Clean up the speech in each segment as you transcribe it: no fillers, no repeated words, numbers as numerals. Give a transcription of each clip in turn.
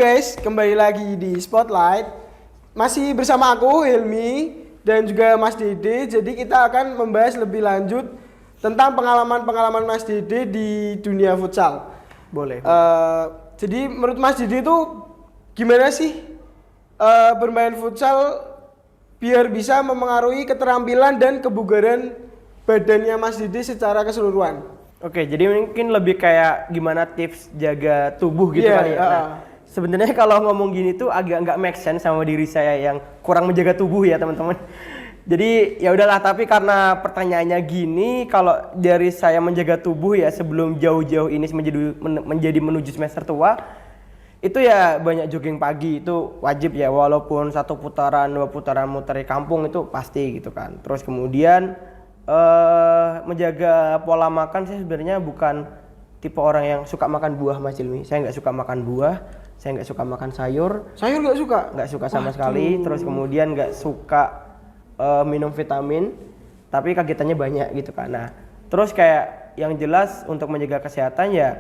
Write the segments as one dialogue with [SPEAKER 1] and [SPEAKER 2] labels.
[SPEAKER 1] guys, kembali lagi di Spotlight. Masih bersama aku Hilmi dan juga Mas Dede. Jadi kita akan membahas lebih lanjut tentang pengalaman-pengalaman Mas Dede di dunia futsal.
[SPEAKER 2] Boleh.
[SPEAKER 1] Jadi menurut Mas Dede itu gimana sih bermain futsal biar bisa memengaruhi keterampilan dan kebugaran badannya Mas Dede secara keseluruhan?
[SPEAKER 2] Oke, jadi mungkin lebih kayak gimana tips jaga tubuh gitu kali ya. Nah, sebenarnya kalau ngomong gini tuh agak nggak make sense sama diri saya yang kurang menjaga tubuh ya teman-teman. Jadi ya udahlah, tapi karena pertanyaannya gini, kalau dari saya menjaga tubuh ya sebelum jauh-jauh ini menjadi menuju semester tua, itu ya banyak jogging pagi, itu wajib ya, walaupun 1 putaran 2 putaran muter di kampung itu pasti gitu kan. Terus kemudian menjaga pola makan, saya sebenarnya bukan tipe orang yang suka makan buah, Mas Ilmi. Saya nggak suka makan buah, saya nggak suka makan sayur.
[SPEAKER 1] Sayur nggak suka?
[SPEAKER 2] Nggak suka sama sekali. Terus kemudian nggak suka minum vitamin, tapi kagetannya banyak gitu kan. Nah, terus kayak yang jelas untuk menjaga kesehatan ya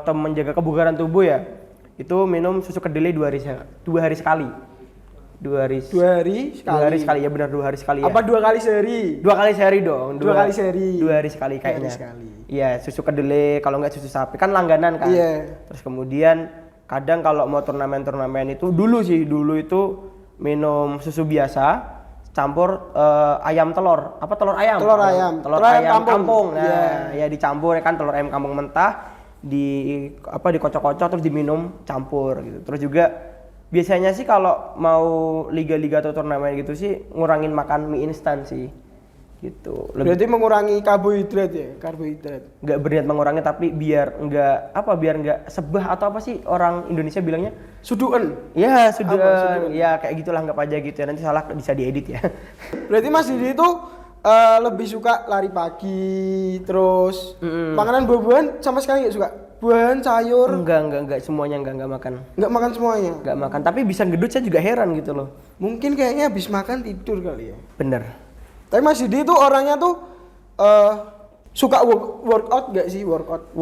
[SPEAKER 2] atau menjaga kebugaran tubuh ya, itu minum susu kedelai 2 hari sekali. 2 hari sekali ya, benar 2 hari sekali ya.
[SPEAKER 1] Apa 2 kali sehari?
[SPEAKER 2] 2 kali sehari dong.
[SPEAKER 1] 2 kali sehari.
[SPEAKER 2] 2 hari sekali kayaknya. Iya, susu kedelai, kalau nggak susu sapi kan langganan kan.
[SPEAKER 1] Iya.
[SPEAKER 2] Terus kemudian kadang kalau mau turnamen itu dulu itu minum susu biasa campur ayam telur. Apa telur ayam?
[SPEAKER 1] Telur ayam
[SPEAKER 2] kampung. Nah, ya dicampur kan telur ayam kampung mentah dikocok-kocok terus diminum campur gitu. Terus juga biasanya sih kalau mau liga-liga atau turnamen gitu sih ngurangin makan mie instan sih gitu.
[SPEAKER 1] Berarti mengurangi karbohidrat ya, karbohidrat.
[SPEAKER 2] Nggak berniat mengurangi, tapi biar nggak sebah atau apa sih orang Indonesia bilangnya?
[SPEAKER 1] Suduan.
[SPEAKER 2] Ya suduan. Ya kayak gitulah, anggap aja gitu ya. Nanti salah bisa diedit ya.
[SPEAKER 1] Berarti Mas Didi itu lebih suka lari pagi, terus makanan buah-buahan sama sekali nggak suka? Buahan, sayur?
[SPEAKER 2] Enggak semuanya enggak makan.
[SPEAKER 1] Enggak makan semuanya?
[SPEAKER 2] Enggak makan, tapi bisa gendut, saya juga heran gitu loh.
[SPEAKER 1] Mungkin kayaknya habis makan tidur kali ya.
[SPEAKER 2] Bener.
[SPEAKER 1] Tapi Mas Didi tuh orangnya tuh suka workout gak sih? Workout,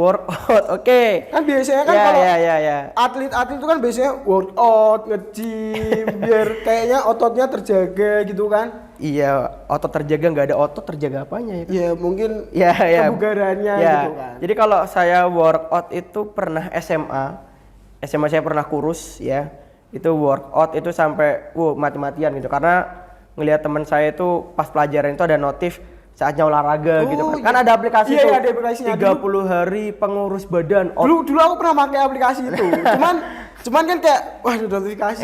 [SPEAKER 2] oke.
[SPEAKER 1] Kan biasanya kan kalau atlet-atlet itu kan biasanya workout, nge-gym, biar kayaknya ototnya terjaga gitu kan.
[SPEAKER 2] Iya, otot terjaga, nggak ada otot terjaga apanya ya?
[SPEAKER 1] Iya, mungkin kebugarannya
[SPEAKER 2] ya.
[SPEAKER 1] gitu kan.
[SPEAKER 2] Jadi kalau saya workout itu pernah SMA saya pernah kurus ya. Itu workout itu sampai mati-matian gitu, karena ngelihat teman saya itu pas pelajaran itu ada notif saatnya olahraga gitu kan. Kan ada aplikasi tuh.
[SPEAKER 1] Ada aplikasinya.
[SPEAKER 2] 30 hari pengurus badan.
[SPEAKER 1] Dulu aku pernah pakai aplikasi itu. Cuman kan kayak wah notifikasi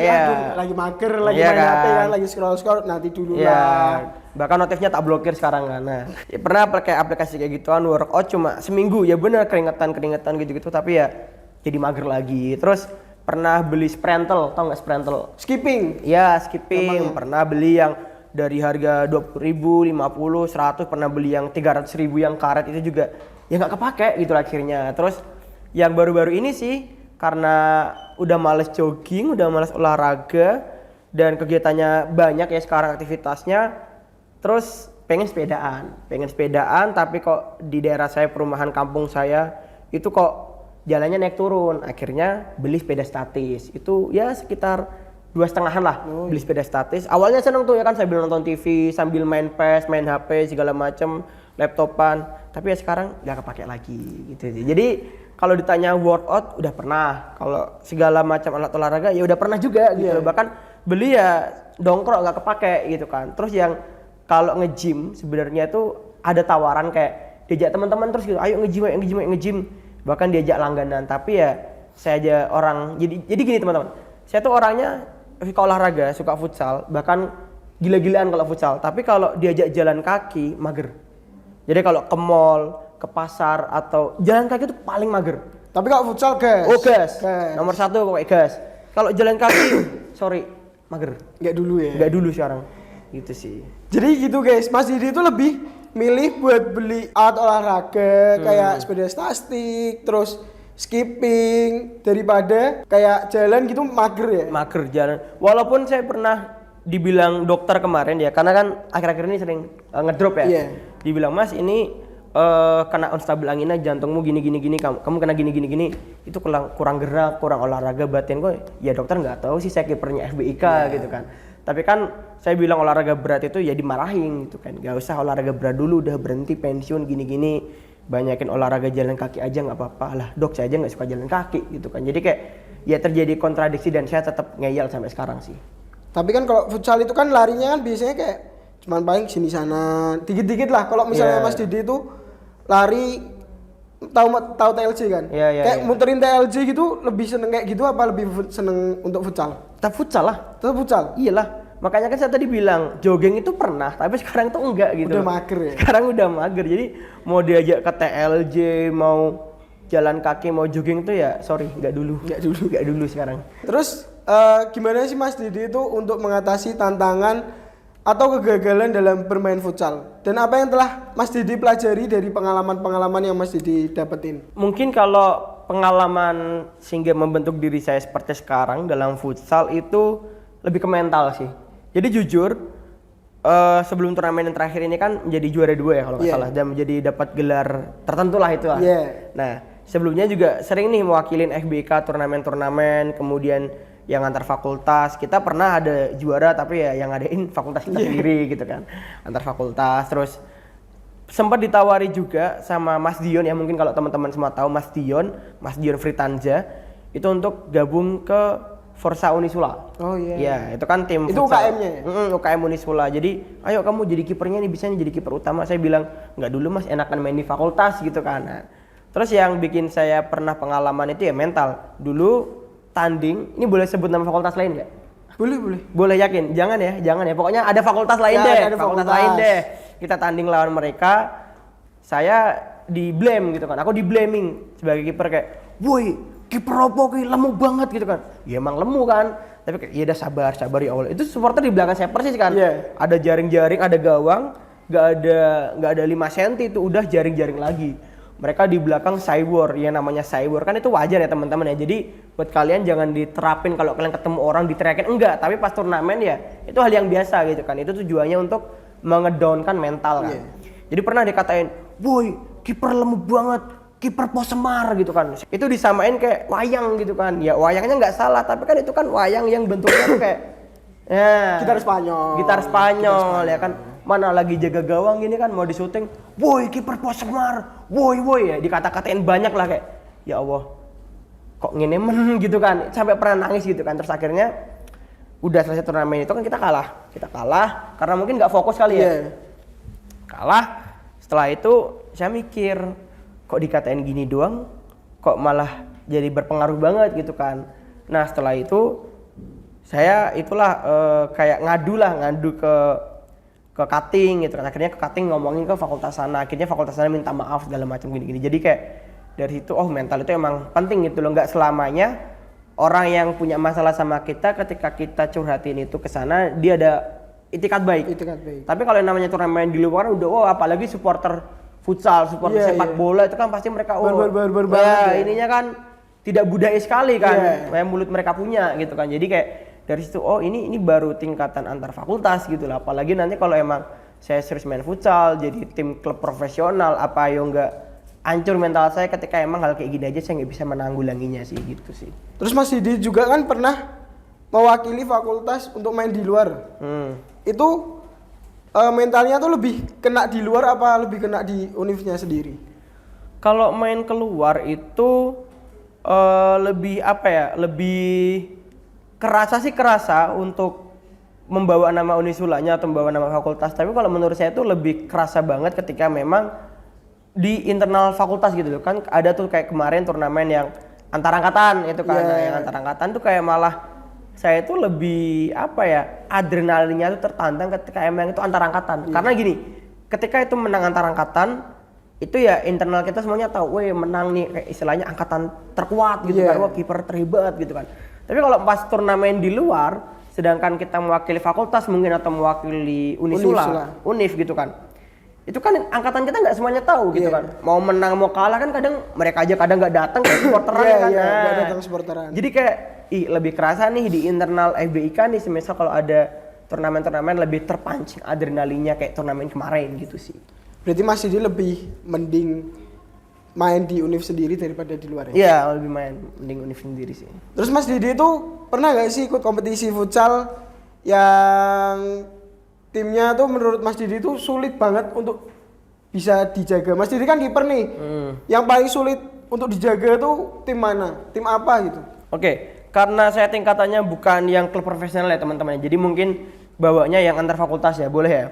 [SPEAKER 1] lagi mager, lagi main HP kan, lagi scroll nanti dulu lah.
[SPEAKER 2] Bahkan notifnya tak blokir sekarang kan. Nah, pernah pakai aplikasi kayak gituan, workout cuma seminggu ya, bener keringetan gitu-gitu, tapi ya jadi mager lagi. Terus pernah beli Sprentel, tau nggak Sprentel?
[SPEAKER 1] Skipping.
[SPEAKER 2] Ya, skipping. Pernah beli yang dari harga 20.000, 50, 100, pernah beli yang 300.000 yang karet, itu juga ya nggak kepake gitu akhirnya. Terus yang baru-baru ini sih karena udah males jogging, udah males olahraga dan kegiatannya banyak ya sekarang aktivitasnya, terus pengen sepedaan tapi kok di daerah saya, perumahan kampung saya itu kok jalannya naik turun. Akhirnya beli sepeda statis, itu ya sekitar 2,5-an lah. Beli sepeda statis. Awalnya seneng tuh ya kan, sambil nonton TV, sambil main PES, main HP segala macem, laptopan. Tapi ya sekarang gak kepake lagi gitu sih. Jadi kalau ditanya workout udah pernah, kalau segala macam alat olahraga ya udah pernah juga gitu. Bahkan beli ya dongkrok gak kepake gitu kan. Terus yang kalau nge-gym sebenarnya tuh ada tawaran kayak diajak teman-teman terus gitu, ayo nge-gym. Bahkan diajak langganan, tapi ya saya aja orang jadi gini teman-teman. Saya tuh orangnya suka olahraga, suka futsal, bahkan gila-gilaan kalau futsal. Tapi kalau diajak jalan kaki mager. Jadi kalau ke mall, ke pasar atau jalan kaki itu paling mager.
[SPEAKER 1] Tapi kalau futsal gas.
[SPEAKER 2] Oh gas. Nomor 1 pokoknya gas. Kalau jalan kaki, sorry, mager.
[SPEAKER 1] Nggak dulu ya.
[SPEAKER 2] Nggak dulu sekarang. Gitu sih.
[SPEAKER 1] Jadi gitu guys, Mas Didi itu lebih milih buat beli alat olahraga kayak sepeda statis, terus skipping daripada kayak jalan gitu mager ya.
[SPEAKER 2] Mager jalan. Walaupun saya pernah dibilang dokter kemarin ya, karena kan akhir-akhir ini sering ngedrop ya. Dibilang, Mas ini kena unstable anginnya, jantungmu gini, kamu kena gini, itu kurang gerak, kurang olahraga batin kok. Ya dokter nggak tahu sih, saya kipernya FBIK gitu kan. Tapi kan saya bilang olahraga berat itu ya dimarahin gitu kan. Gak usah olahraga berat dulu, udah berhenti pensiun gini, banyakin olahraga jalan kaki aja nggak apa-apa lah. Dok, saya aja nggak suka jalan kaki gitu kan. Jadi kayak ya terjadi kontradiksi dan saya tetap ngeyel sampai sekarang sih.
[SPEAKER 1] Tapi kan kalau futsal itu kan larinya kan biasanya kayak cuman paling sini sana, dikit-dikit lah. Kalau misalnya Mas Didi itu lari, tahu TLJ kan? Kayak muterin TLJ gitu, lebih seneng kayak gitu apa lebih seneng untuk futsal?
[SPEAKER 2] Tetap futsal lah.
[SPEAKER 1] Tetap futsal?
[SPEAKER 2] Iyalah. Makanya kan saya tadi bilang jogging itu pernah, tapi sekarang tuh enggak gitu.
[SPEAKER 1] Udah mager ya?
[SPEAKER 2] Sekarang udah mager, jadi mau diajak ke TLJ, mau jalan kaki, mau jogging tuh ya sorry, enggak dulu sekarang.
[SPEAKER 1] Terus gimana sih Mas Didi itu untuk mengatasi tantangan atau kegagalan dalam bermain futsal? Dan apa yang telah Mas Didi pelajari dari pengalaman-pengalaman yang Mas Didi dapetin?
[SPEAKER 2] Mungkin kalau pengalaman sehingga membentuk diri saya seperti sekarang dalam futsal itu lebih ke mental sih. Jadi jujur, sebelum turnamen yang terakhir ini kan menjadi juara 2 ya kalau nggak salah, dan menjadi dapat gelar tertentu lah itu lah. Nah, sebelumnya juga sering nih mewakilin FBK turnamen-turnamen, kemudian yang antar fakultas. Kita pernah ada juara tapi ya yang ngadain fakultas kita sendiri gitu kan, antar fakultas. Terus sempat ditawari juga sama Mas Dion ya, mungkin kalau teman-teman semua tahu Mas Dion Fritanza itu untuk gabung ke Forsa Unisula.
[SPEAKER 1] Oh iya.
[SPEAKER 2] Ya, itu kan tim
[SPEAKER 1] itu UKM-nya ya?
[SPEAKER 2] UKM Unisula. Jadi, ayo kamu jadi kipernya nih, bisa nih jadi kiper utama. Saya bilang, enggak dulu Mas, enakan main di fakultas gitu kan. Nah, terus yang bikin saya pernah pengalaman itu ya mental. Dulu tanding, ini boleh sebut nama fakultas lain nggak?
[SPEAKER 1] Boleh.
[SPEAKER 2] Boleh yakin? Jangan ya. Pokoknya ada fakultas lain deh.
[SPEAKER 1] Ada fakultas lain
[SPEAKER 2] deh. Kita tanding lawan mereka. Saya di blame gitu kan. Aku di blaming sebagai kiper kayak, "Woi, kiper opo ki lemu banget," gitu kan. Ya emang lemu kan. Tapi kayak ya udah sabar ya Allah. Itu supporter di belakang saya persis kan. Ada jaring-jaring, ada gawang, enggak ada 5 cm itu udah jaring-jaring lagi. Mereka di belakang cywar, yang namanya cywar kan itu wajar ya teman-teman ya. Jadi buat kalian jangan diterapin kalau kalian ketemu orang diteriakin, enggak, tapi pas turnamen ya itu hal yang biasa gitu kan. Itu tujuannya untuk mengedownkan mental kan. Jadi pernah dikatain, "Boy, kiper lemu banget, kiper pos Semar," gitu kan. Itu disamain kayak wayang gitu kan. Ya wayangnya nggak salah, tapi kan itu kan wayang yang bentuknya tuh kayak
[SPEAKER 1] gitar Spanyol
[SPEAKER 2] ya kan. Mana lagi jaga gawang gini kan mau disyuting, "Woi, kiper pos Semar, woi ya." Dikata-katain banyak lah kayak, ya Allah, kok ngene men gitu kan. Sampai pernah nangis gitu kan. Terus akhirnya udah selesai turnamen itu kan kita kalah karena mungkin nggak fokus kali ya. Kalah. Setelah itu saya mikir, kok dikatain gini doang, kok malah jadi berpengaruh banget gitu kan. Nah setelah itu saya itulah kayak ngadu ke cutting gitu kan. Akhirnya ke cutting ngomongin ke fakultas sana. Akhirnya fakultas sana minta maaf segala macam gini-gini. Jadi kayak dari situ mental itu emang penting gitu loh. Nggak selamanya orang yang punya masalah sama kita ketika kita curhatin itu ke sana dia ada itikat baik. Tapi kalau yang namanya turnamen di luar udah apalagi supporter futsal, supporter sepak bola itu kan pasti mereka ininya kan tidak budaya sekali kan. Kayak mulut mereka punya gitu kan. Jadi kayak dari situ ini baru tingkatan antar fakultas gitu lah. Apalagi nanti kalau emang saya serius main futsal jadi tim klub profesional, apa yo nggak hancur mental saya ketika emang hal kayak gini aja saya nggak bisa menanggulanginya sih gitu sih.
[SPEAKER 1] Terus Mas Didi juga kan pernah mewakili fakultas untuk main di luar. Itu mentalnya tuh lebih kena di luar apa lebih kena di univnya sendiri?
[SPEAKER 2] Kalau main keluar itu lebih lebih kerasa untuk membawa nama Unisulanya atau membawa nama fakultas. Tapi kalau menurut saya itu lebih kerasa banget ketika memang di internal fakultas gitu loh. Kan ada tuh kayak kemarin turnamen yang antar angkatan itu kan. Yang antar angkatan tuh kayak malah saya itu lebih adrenalinnya tuh tertantang ketika emang itu antar angkatan. Karena gini, ketika itu menang antar angkatan itu ya internal kita semuanya tahu, menang nih kayak istilahnya angkatan terkuat gitu kan. Wah, kiper terhebat gitu kan. Tapi kalau pas turnamen di luar, sedangkan kita mewakili fakultas mungkin atau mewakili Unif gitu kan. Itu kan angkatan kita nggak semuanya tahu gitu kan. Mau menang mau kalah kan kadang mereka aja kadang nggak datang kayak supporteran kan.
[SPEAKER 1] Nggak datang supporteran.
[SPEAKER 2] Jadi kayak lebih kerasa nih di internal FBIK nih semisal kalau ada turnamen-turnamen lebih terpancing adrenalinnya kayak turnamen kemarin gitu sih.
[SPEAKER 1] Berarti Mas Didi lebih mending main di univ sendiri daripada di luar ya?
[SPEAKER 2] Iya, lebih mending univ sendiri sih.
[SPEAKER 1] Terus Mas Didi itu pernah nggak sih ikut kompetisi futsal yang timnya tuh menurut Mas Didi itu sulit banget untuk bisa dijaga? Mas Didi kan kiper nih. Yang paling sulit untuk dijaga tuh tim mana? Tim apa gitu?
[SPEAKER 2] Oke, karena saya tingkatannya bukan yang klub profesional ya teman-teman. Jadi mungkin bawanya yang antar fakultas ya, boleh ya.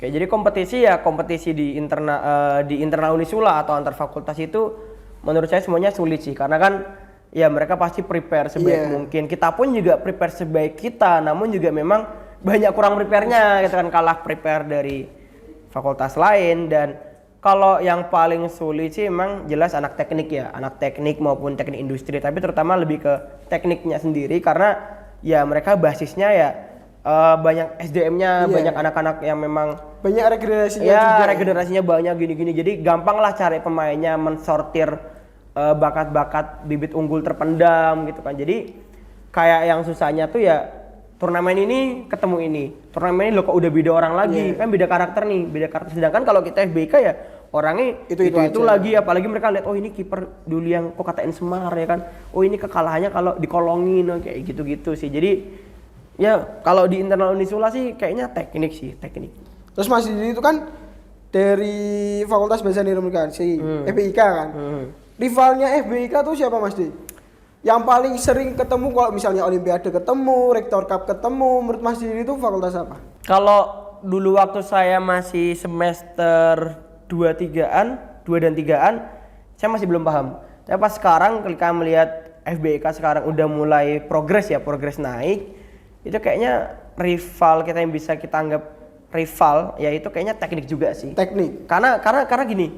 [SPEAKER 2] Oke, jadi kompetisi di internal Unisula atau antar fakultas itu menurut saya semuanya sulit sih, karena kan ya mereka pasti prepare sebaik mungkin. Kita pun juga prepare sebaik kita, namun juga memang banyak kurang prepare-nya gitu kan, kalah prepare dari fakultas lain. Dan kalau yang paling sulit sih emang jelas anak teknik ya, anak teknik maupun teknik industri, tapi terutama lebih ke tekniknya sendiri karena ya mereka basisnya ya banyak SDM-nya, banyak anak-anak yang memang
[SPEAKER 1] banyak regenerasinya
[SPEAKER 2] ya
[SPEAKER 1] juga.
[SPEAKER 2] regenerasinya banyak gini-gini, jadi gampang lah cari pemainnya, mensortir bakat-bakat bibit unggul terpendam gitu kan. Jadi kayak yang susahnya tuh ya turnamen ini ketemu ini, turnamen ini loh kok udah beda orang lagi, kan beda karakter nih, beda karakter. Sedangkan kalau kita FBK ya orangnya itu lagi, apalagi mereka lihat oh ini kiper dulu yang kok katain Semar ya kan, oh ini kekalahannya kalau dikolongin, oh, kayak gitu-gitu sih. Jadi ya kalau di internal Unisula sih kayaknya teknik.
[SPEAKER 1] Terus Mas Didi itu kan dari Fakultas Bahasa dan Komunikasi, FBIK kan. Rivalnya FBIK tuh siapa Mas Didi? Yang paling sering ketemu kalau misalnya Olimpiade ketemu, Rektor Cup ketemu, menurut Mas Didi itu fakultas apa?
[SPEAKER 2] Kalau dulu waktu saya masih semester 2 dan 3-an, saya masih belum paham. Tapi pas sekarang ketika melihat FBIK sekarang udah mulai progres naik, itu kayaknya rival kita yang bisa kita anggap rival, ya itu kayaknya teknik juga sih.
[SPEAKER 1] Teknik.
[SPEAKER 2] Karena gini,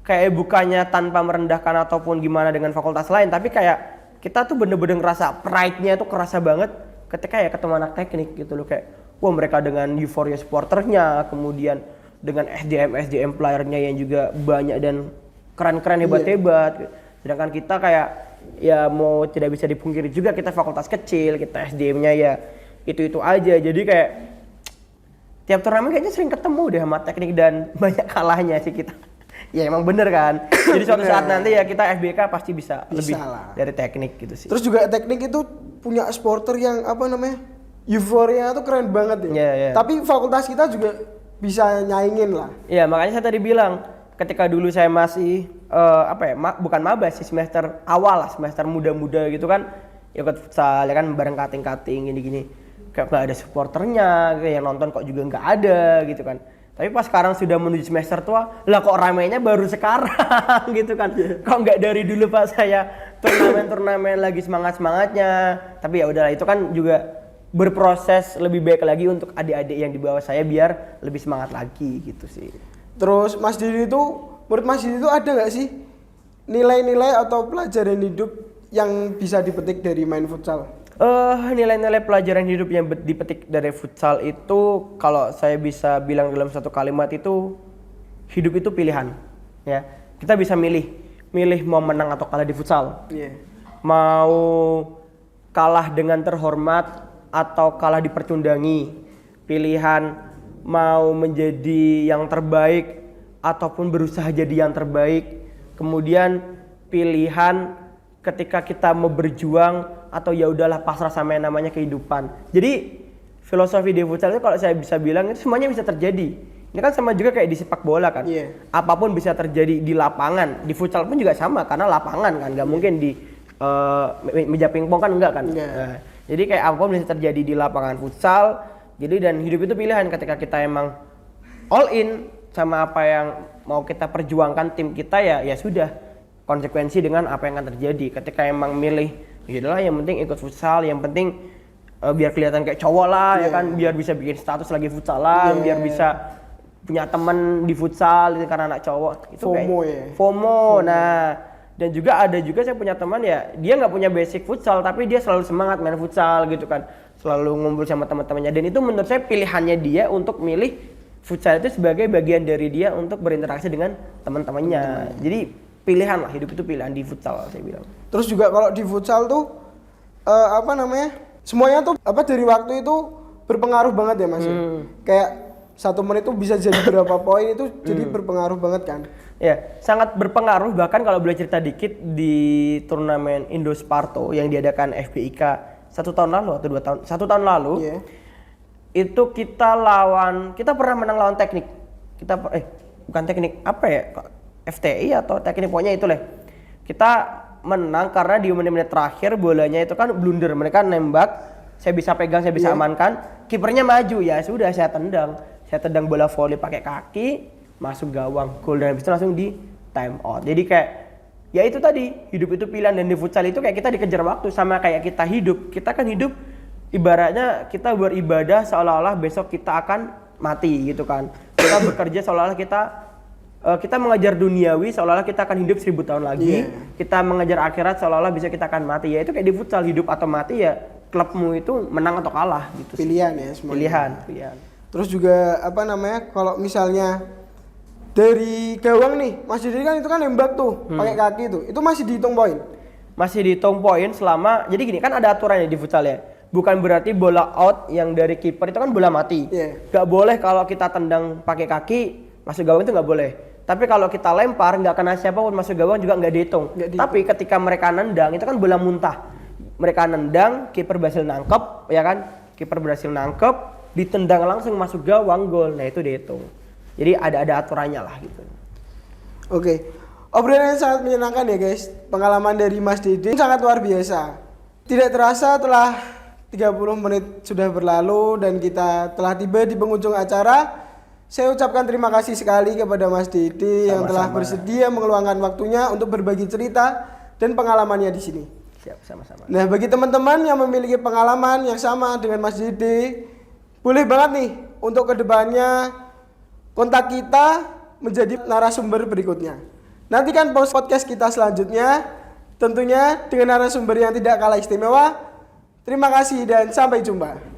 [SPEAKER 2] kayak bukannya tanpa merendahkan ataupun gimana dengan fakultas lain, tapi kayak kita tuh bener-bener ngerasa pride-nya tuh kerasa banget ketika ya ketemu anak teknik gitu loh, kayak wah mereka dengan euforia supporternya, kemudian dengan SDM playernya yang juga banyak dan keren-keren hebat-hebat. Sedangkan kita kayak ya mau tidak bisa dipungkiri juga kita fakultas kecil, kita SDM-nya ya itu aja. Jadi kayak tiap turnamen kayaknya sering ketemu deh sama teknik dan banyak kalahnya sih kita. Ya emang bener kan. Jadi suatu saat nanti ya kita FBK pasti bisa lebih
[SPEAKER 1] lah
[SPEAKER 2] dari teknik gitu sih.
[SPEAKER 1] Terus juga teknik itu punya supporter yang apa namanya, euforia tuh keren banget ya. Tapi fakultas kita juga bisa nyaingin lah.
[SPEAKER 2] Iya, makanya saya tadi bilang ketika dulu saya masih bukan maba sih, semester awal lah, semester muda-muda gitu kan, ikut futsal ya kan, bareng kating-kating gini-gini, kayak nggak ada supporternya, kayak yang nonton kok juga nggak ada gitu kan. Tapi pas sekarang sudah menuju semester tua, lah kok ramainya baru sekarang gitu kan. Kok nggak dari dulu pas saya turnamen lagi semangatnya. Tapi ya udahlah, itu kan juga berproses lebih baik lagi untuk adik-adik yang di bawah saya biar lebih semangat lagi gitu sih.
[SPEAKER 1] Terus Mas Didi itu, menurut Mas Didi itu ada nggak sih nilai-nilai atau pelajaran hidup yang bisa dipetik dari main futsal?
[SPEAKER 2] Nilai-nilai pelajaran hidup yang dipetik dari futsal itu, kalau saya bisa bilang dalam satu kalimat itu, hidup itu pilihan. Ya, kita bisa milih mau menang atau kalah di futsal. Mau kalah dengan terhormat atau kalah dipercundangi. Pilihan mau menjadi yang terbaik ataupun berusaha jadi yang terbaik. Kemudian pilihan ketika kita mau berjuang atau ya udahlah pasrah sama yang namanya kehidupan. Jadi filosofi di futsal itu kalau saya bisa bilang itu semuanya bisa terjadi. Ini kan sama juga kayak di sepak bola kan. Apapun bisa terjadi di lapangan. Di futsal pun juga sama karena lapangan kan, nggak mungkin di meja pingpong kan enggak kan. Nah, jadi kayak apapun bisa terjadi di lapangan futsal. Jadi dan hidup itu pilihan, ketika kita emang all in sama apa yang mau kita perjuangkan tim kita ya sudah, konsekuensi dengan apa yang akan terjadi. Ketika emang milih yaudahlah yang penting ikut futsal, yang penting biar kelihatan kayak cowok lah ya kan, biar bisa bikin status lagi futsalan, biar bisa punya teman di futsal itu karena anak cowok. Itu
[SPEAKER 1] FOMO
[SPEAKER 2] kayak FOMO. Nah, dan juga ada juga saya punya teman ya, dia nggak punya basic futsal tapi dia selalu semangat main futsal gitu kan, selalu ngumpul sama teman-temannya, dan itu menurut saya pilihannya dia untuk milih futsal itu sebagai bagian dari dia untuk berinteraksi dengan teman-temannya. Jadi pilihan lah, hidup itu pilihan di futsal saya bilang.
[SPEAKER 1] Terus juga kalau di futsal tuh semuanya tuh dari waktu itu berpengaruh banget ya Mas. Kayak 1 menit itu bisa jadi berapa poin itu jadi berpengaruh banget kan.
[SPEAKER 2] Ya, sangat berpengaruh. Bahkan kalau boleh cerita dikit, di turnamen Indo Sparto yang diadakan FBIK 1 tahun lalu atau 2 tahun, 1 tahun lalu,
[SPEAKER 1] Iya.
[SPEAKER 2] itu kita pernah menang lawan teknik. Bukan teknik, apa ya? FTI atau teknik, pokoknya itu lah. Kita menang karena di menit-menit terakhir bolanya itu kan blunder, mereka nembak, saya bisa pegang, saya bisa amankan, kipernya maju, ya sudah saya tendang bola volley pakai kaki, masuk gawang, gol, dan habis itu langsung di time out. Jadi kayak ya itu tadi, hidup itu pilihan, dan di futsal itu kayak kita dikejar waktu, sama kayak kita hidup. Kita kan hidup ibaratnya kita beribadah seolah-olah besok kita akan mati gitu kan. Kita bekerja seolah-olah kita mengejar duniawi seolah-olah kita akan hidup 1000 tahun lagi. Kita mengejar akhirat seolah-olah bisa kita akan mati. Ya itu kayak di futsal, hidup atau mati, ya klubmu itu menang atau kalah gitu.
[SPEAKER 1] Pilihan ya semuanya.
[SPEAKER 2] Pilihan.
[SPEAKER 1] Terus juga apa namanya, kalau misalnya dari gawang nih, Mas Didi kan itu kan nembak tuh pakai kaki tuh, itu masih dihitung poin?
[SPEAKER 2] Masih dihitung poin selama, jadi gini kan ada aturannya di futsal ya. Bukan berarti bola out yang dari kiper itu kan bola mati. Gak boleh kalau kita tendang pakai kaki masuk gawang itu gak boleh. Tapi kalau kita lempar nggak kena siapapun masuk gawang juga nggak dihitung. Tapi ketika mereka nendang itu kan bola muntah. Mereka nendang, kiper berhasil nangkep, ya kan? Kiper berhasil nangkep, ditendang langsung masuk gawang, gol. Nah itu dihitung. Jadi ada aturannya lah gitu.
[SPEAKER 1] Oke. Obrolan yang sangat menyenangkan ya guys. Pengalaman dari Mas Didi sangat luar biasa. Tidak terasa telah 30 menit sudah berlalu dan kita telah tiba di penghujung acara. Saya ucapkan terima kasih sekali kepada Mas Didi yang telah bersedia mengeluangkan waktunya untuk berbagi cerita dan pengalamannya di sini.
[SPEAKER 2] Siap, sama-sama.
[SPEAKER 1] Nah, bagi teman-teman yang memiliki pengalaman yang sama dengan Mas Didi, boleh banget nih untuk kedepannya kontak kita menjadi narasumber berikutnya. Nantikan podcast kita selanjutnya, tentunya dengan narasumber yang tidak kalah istimewa. Terima kasih dan sampai jumpa.